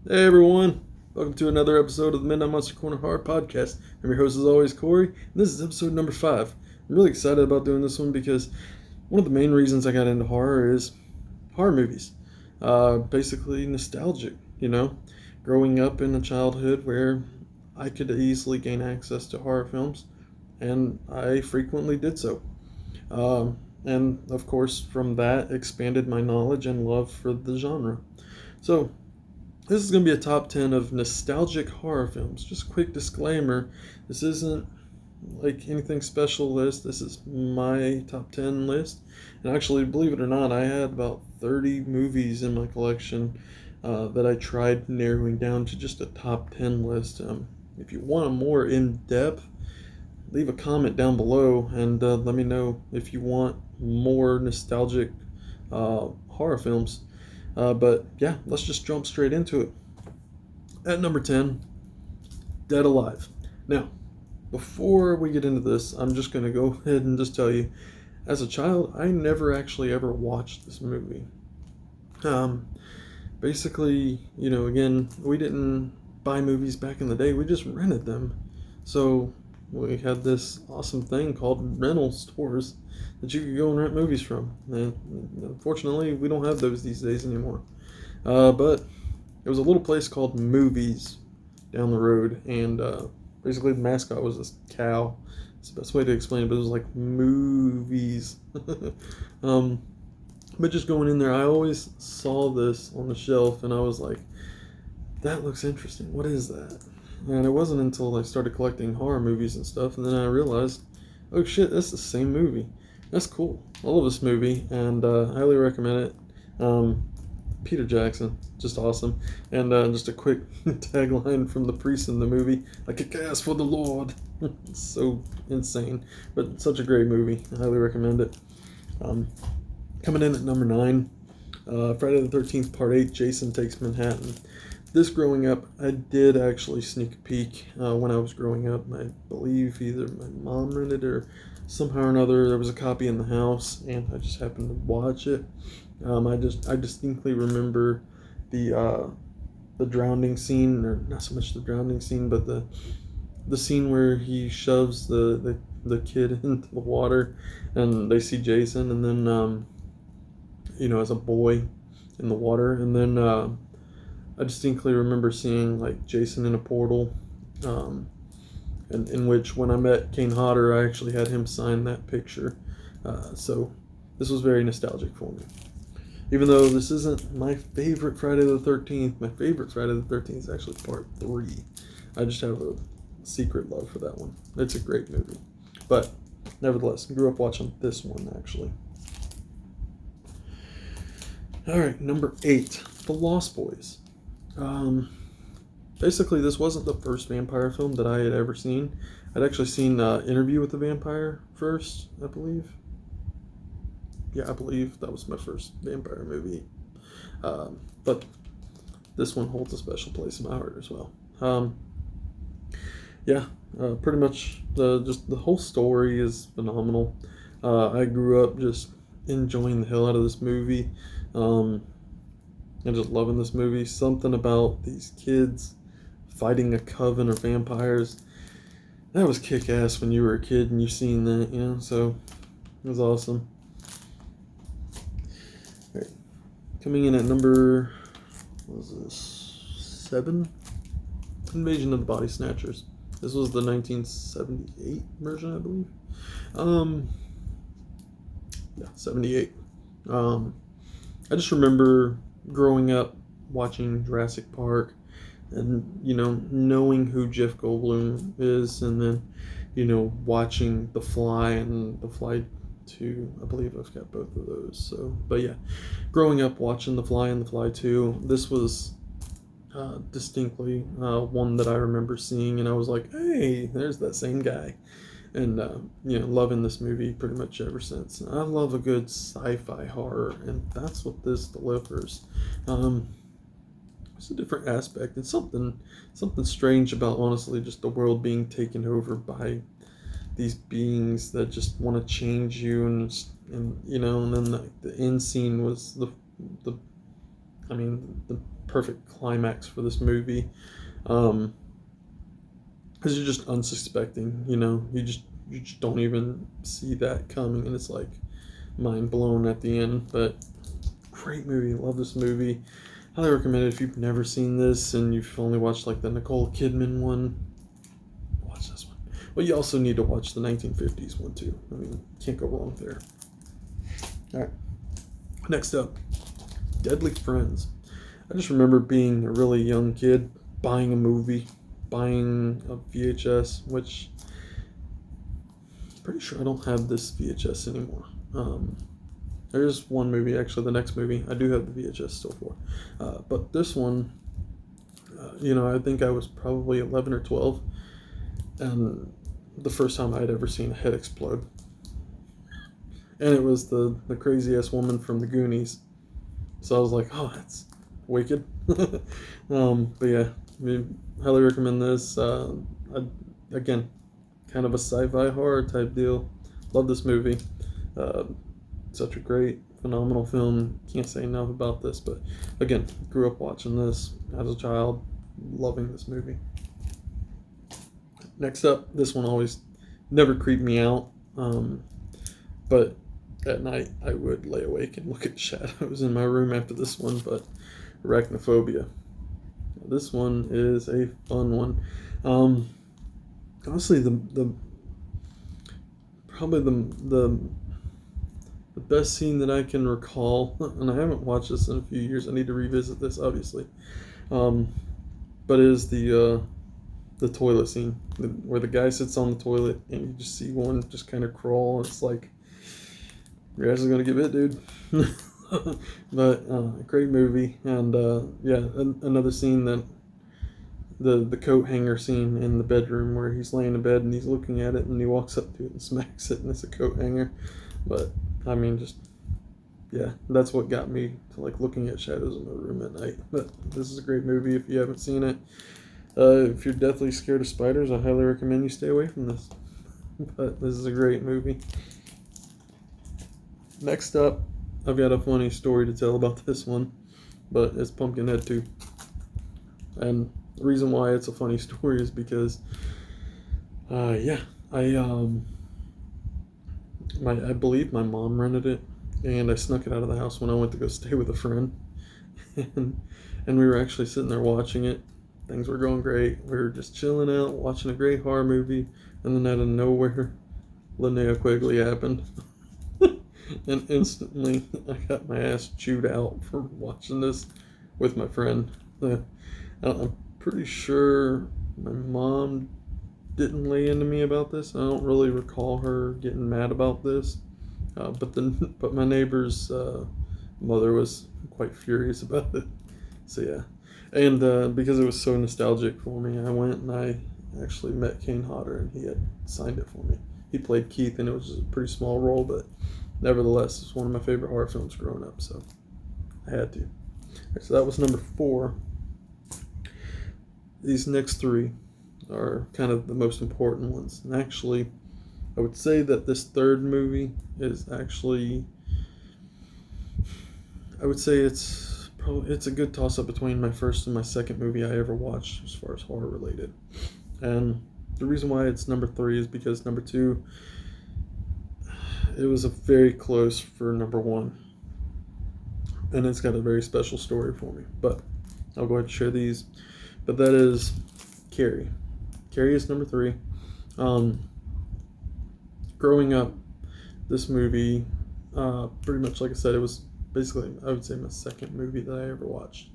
Hey everyone, welcome to another episode of the Midnight Monster Corner Horror Podcast. I'm your host as always, Corey, and this is episode number 5. I'm really excited about doing this one because one of the main reasons I got into horror is horror movies. Basically nostalgic, growing up in a childhood where I could easily gain access to horror films, and I frequently did so. And of course, from that expanded my knowledge and love for the genre. So, this is going to be a top 10 of nostalgic horror films. Just a quick disclaimer, this isn't like anything special list. This is my top 10 list. And actually, believe it or not, I had about 30 movies in my collection that I tried narrowing down to just a top 10 list. If you want a more in-depth, leave a comment down below and let me know if you want more nostalgic horror films. But yeah, let's just jump straight into it. At number 10, Dead Alive. Now, before we get into this, I'm just going to go ahead and just tell you, as a child, I never actually ever watched this movie. Um, Basically, again, we didn't buy movies back in the day, we just rented them. So we had this awesome thing called rental stores that you could go and rent movies from. And unfortunately, we don't have those these days anymore. But it was a little place called Movies down the road, and basically the mascot was this cow. It's the best way to explain it, but it was like movies. um, but just going in there, I always saw this on the shelf, and I was like, "That looks interesting. What is that?" And it wasn't until I started collecting horror movies and stuff, and then I realized, "Oh shit, that's the same movie. That's cool. I love this movie, and highly recommend it." Peter Jackson, just awesome. And just a quick tagline from the priest in the movie: "I kick ass for the Lord." It's so insane, but such a great movie. I highly recommend it. Um, Coming in at number 9, Friday the 13th Part 8, Jason Takes Manhattan. This growing up, I did actually sneak a peek when I was growing up. I believe either my mom rented it or somehow or another there was a copy in the house, and I just happened to watch it. I distinctly remember the drowning scene, or not so much the drowning scene, but the scene where he shoves the kid into the water, and they see Jason, and then as a boy in the water, and then I distinctly remember seeing like Jason in a portal, um, and in which when I met Kane Hodder, I actually had him sign that picture. So this was very nostalgic for me. Even though this isn't my favorite Friday the 13th, my favorite Friday the 13th is actually part 3. I just have a secret love for that one. It's a great movie. But nevertheless, I grew up watching this one actually. Alright, number 8, The Lost Boys. Um, Basically, this wasn't the first vampire film that I had ever seen. I'd actually seen Interview with the Vampire first, I believe. Yeah, I believe that was my first vampire movie. But this one holds a special place in my heart as well. Yeah, pretty much just the whole story is phenomenal. I grew up just enjoying the hell out of this movie, um, and just loving this movie. Something about these kids fighting a coven of vampires, that was kick ass when you were a kid and you seen that, so it was awesome. All right. Coming in at number, what was this, 7? Invasion of the Body Snatchers. This was the 1978 version, I believe. Um, yeah, 78. I just remember growing up watching Jurassic Park and, knowing who Jeff Goldblum is, and then, watching The Fly and The Fly 2. I believe I've got both of those. So, but yeah, growing up watching The Fly and The Fly 2, this was distinctly one that I remember seeing, and I was like, hey, there's that same guy. And, loving this movie pretty much ever since. I love a good sci-fi horror, and that's what this delivers. It's a different aspect. It's something strange about, honestly, just the world being taken over by these beings that just want to change you, and then the end scene was the I mean, the perfect climax for this movie. Because you're just unsuspecting, you just don't even see that coming, and it's like mind blown at the end. But great movie, love this movie. Highly recommend it if you've never seen this and you've only watched like the Nicole Kidman one. Watch this one. Well, you also need to watch the 1950s one too. I mean, can't go wrong there. All right. Next up, Deadly Friends. I just remember being a really young kid, buying a movie, buying a VHS, which I'm pretty sure I don't have this VHS anymore. There's one movie, actually, the next movie, I do have the VHS still for. But this one, I think I was probably 11 or 12, and the first time I'd ever seen a head explode. And it was the crazy ass woman from the Goonies. So I was like, oh, that's wicked. But yeah, I mean, highly recommend this. Again, kind of a sci-fi horror type deal. Love this movie. Such a great, phenomenal film. Can't say enough about this, but again, grew up watching this as a child, loving this movie. Next up, this one always never creeped me out, but at night I would lay awake and look at shadows in my room after this one. But Arachnophobia. This one is a fun one. Honestly, the probably the best scene that I can recall, and I haven't watched this in a few years. I need to revisit this, obviously. But is the toilet scene where the guy sits on the toilet and you just see one just kind of crawl. It's like your ass is gonna get bit, dude. But great movie, and yeah, another scene that the coat hanger scene in the bedroom where he's laying in bed and he's looking at it and he walks up to it and smacks it and it's a coat hanger. But I mean, just yeah, that's what got me to like looking at shadows in my room at night. But this is a great movie if you haven't seen it. If you're deathly scared of spiders, I highly recommend you stay away from this. But this is a great movie. Next up, I've got a funny story to tell about this one, but it's Pumpkinhead 2. And the reason why it's a funny story is because, yeah, I believe my mom rented it, and I snuck it out of the house when I went to go stay with a friend, and we were actually sitting there watching it. Things were going great. We were just chilling out, watching a great horror movie, and then out of nowhere, Linnea Quigley happened. And instantly, I got my ass chewed out for watching this with my friend. I'm pretty sure my mom didn't lay into me about this. I don't really recall her getting mad about this. But my neighbor's mother was quite furious about it. So yeah. And because it was so nostalgic for me, I went and I actually met Kane Hodder, and he had signed it for me. He played Keith, and it was just a pretty small role, but nevertheless, it's one of my favorite horror films growing up, so I had to. Right, so that was number 4. These next 3 are kind of the most important ones. And actually, I would say that this third movie is actually, I would say it's a good toss-up between my first and my second movie I ever watched as far as horror related. And the reason why it's number 3 is because number 2, it was a very close for number 1. And it's got a very special story for me. But I'll go ahead and share these. But that is Carrie. Carrie is number 3. Growing up, this movie, pretty much like I said, it was basically, I would say, my second movie that I ever watched.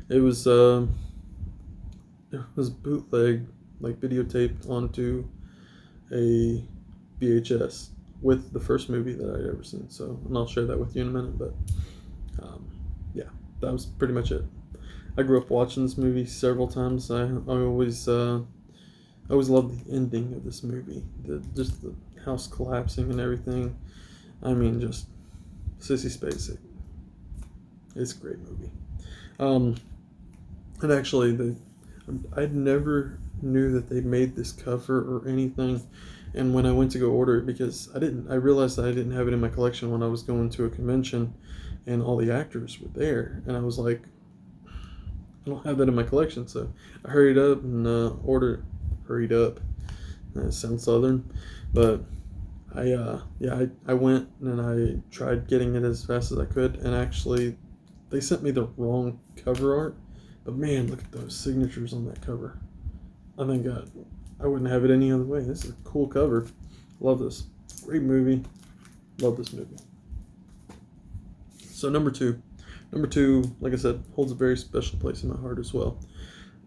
It was bootleg, like videotaped onto a VHS with the first movie that I'd ever seen. So, and I'll share that with you in a minute. But yeah, that was pretty much it. I grew up watching this movie several times. I always loved the ending of this movie. Just the house collapsing and everything. I mean, just Sissy Spacek. It's a great movie. And actually, I never knew that they made this cover or anything. And when I went to go order it, because I realized that I didn't have it in my collection when I was going to a convention, and all the actors were there, and I was like, don't have that in my collection, so I hurried up and hurried up. That sounds southern, but I went and I tried getting it as fast as I could, and actually they sent me the wrong cover art. But man, look at those signatures on that cover. I think I wouldn't have it any other way. This is a cool cover. Love this. Great movie. Love this movie. So number two, like I said, holds a very special place in my heart as well,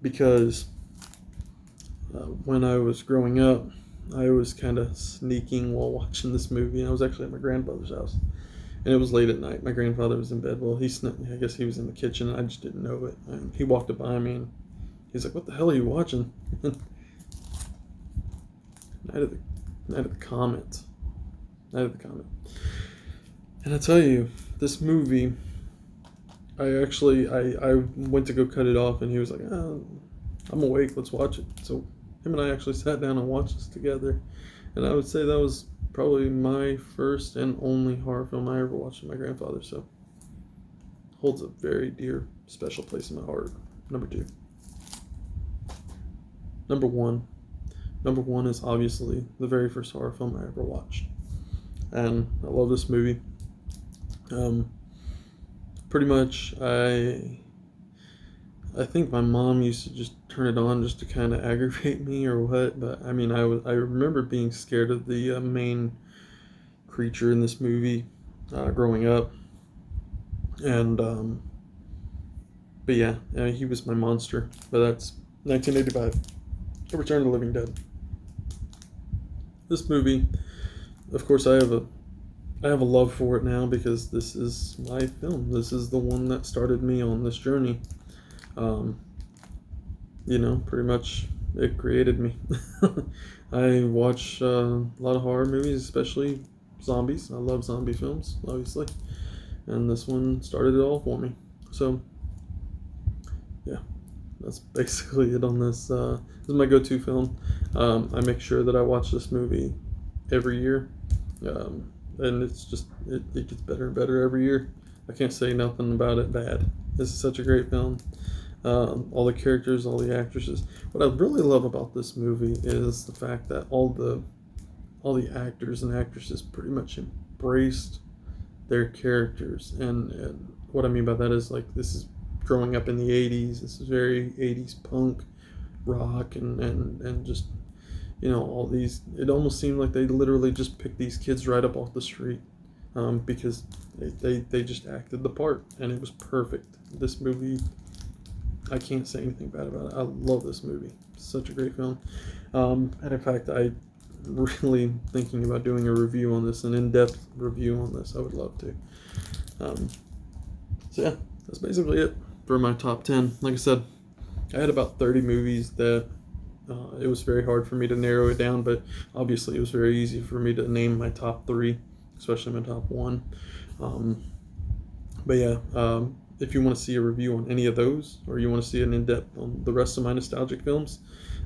because when I was growing up, I was kind of sneaking while watching this movie. I was actually at my grandfather's house, and it was late at night. My grandfather was in bed. Well, I guess he was in the kitchen, and I just didn't know it. And he walked up by me, and he's like, "What the hell are you watching?" Night of the Comet. Night of the Comet. And I tell you, this movie, I went to go cut it off, and he was like, "Oh, I'm awake, let's watch it." So him and I actually sat down and watched this together. And I would say that was probably my first and only horror film I ever watched with my grandfather. So holds a very dear, special place in my heart. Number two. Number one. Number one is obviously the very first horror film I ever watched. And I love this movie. Pretty much, I think my mom used to just turn it on just to kind of aggravate me or what. But I mean, I remember being scared of the main creature in this movie growing up. And but yeah, he was my monster. But that's 1985, The Return of the Living Dead. This movie, of course, I have a love for it now because this is my film. This is the one that started me on this journey. Pretty much it created me. I watch a lot of horror movies, especially zombies. I love zombie films, obviously. And this one started it all for me. So, yeah, that's basically it on this. This is my go-to film. I make sure that I watch this movie every year. And it's just, it gets better and better every year. I can't say nothing about it bad. This is such a great film. All the characters, all the actresses. What I really love about this movie is the fact that all the actors and actresses pretty much embraced their characters. And what I mean by that is, like, this is growing up in the 80s. This is very 80s punk rock and just, all these, it almost seemed like they literally just picked these kids right up off the street, because they just acted the part, and it was perfect. This movie, I can't say anything bad about it. I love this movie. It's such a great film. And in fact, I really thinking about doing a review on this, an in-depth review on this. I would love to. So yeah, that's basically it for my top 10. Like I said, I had about 30 movies that it was very hard for me to narrow it down, but obviously it was very easy for me to name my top 3, especially my top 1. But yeah, if you want to see a review on any of those, or you want to see an in-depth on the rest of my nostalgic films,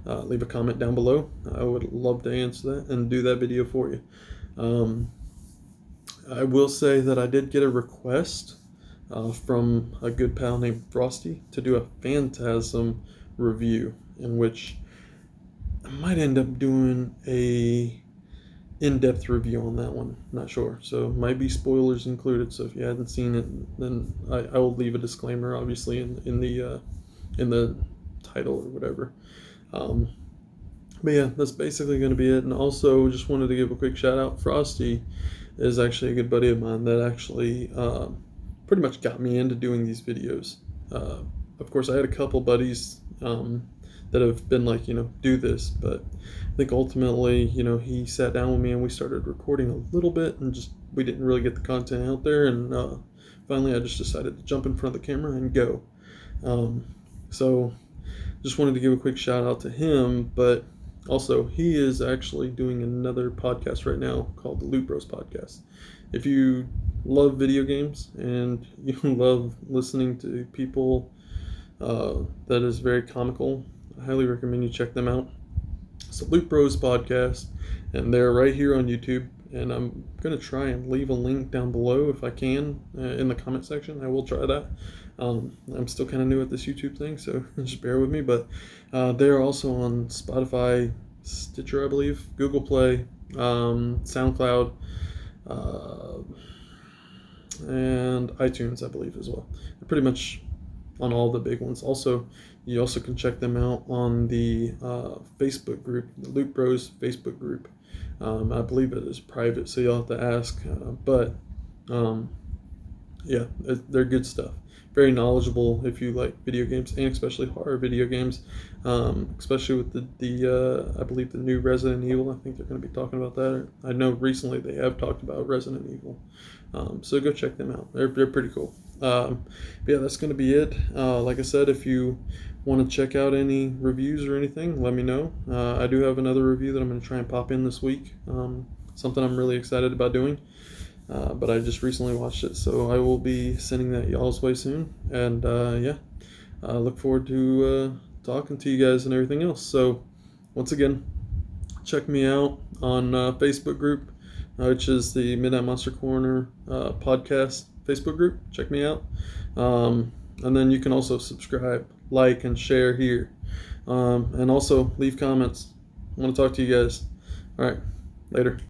leave a comment down below. I would love to answer that and do that video for you. I will say that I did get a request from a good pal named Frosty to do a Phantasm review, in which I might end up doing a in-depth review on that one. Not sure, so might be spoilers included. So if you hadn't seen it, then I will leave a disclaimer, obviously, in the title or whatever. But yeah, that's basically going to be it. And also, just wanted to give a quick shout out. Frosty is actually a good buddy of mine that actually pretty much got me into doing these videos. Of course, I had a couple buddies that have been like, do this, but I think ultimately, he sat down with me and we started recording a little bit, and just, we didn't really get the content out there, and finally I just decided to jump in front of the camera and go. So just wanted to give a quick shout out to him, but also he is actually doing another podcast right now called the Loot Bros Podcast. If you love video games and you love listening to people that is very comical, I highly recommend you check them out. It's the Loot Bros Podcast, and they're right here on YouTube. and I'm going to try and leave a link down below if I can in the comment section. I will try that. I'm still kind of new at this YouTube thing, so just bear with me. But they're also on Spotify, Stitcher, I believe, Google Play, SoundCloud, uh, and iTunes, I believe, as well. They're pretty much on all the big ones. Also, you also can check them out on the Facebook group, the Loot Bros Facebook group. I believe it is private, so you'll have to ask. But yeah, they're good stuff. Very knowledgeable if you like video games, and especially horror video games. Especially with the I believe the new Resident Evil. I think they're going to be talking about that. I know recently they have talked about Resident Evil. So go check them out. They're pretty cool. But yeah, that's going to be it. Like I said, if you want to check out any reviews or anything, let me know. I do have another review that I'm going to try and pop in this week. Something I'm really excited about doing. But I just recently watched it, so I will be sending that y'all's way soon. And yeah, look forward to talking to you guys and everything else. So once again, check me out on Facebook group, which is the Midnight Monster Corner podcast Facebook group. Check me out. And then you can also subscribe, like, and share here. And also leave comments. I want to talk to you guys. All right, later.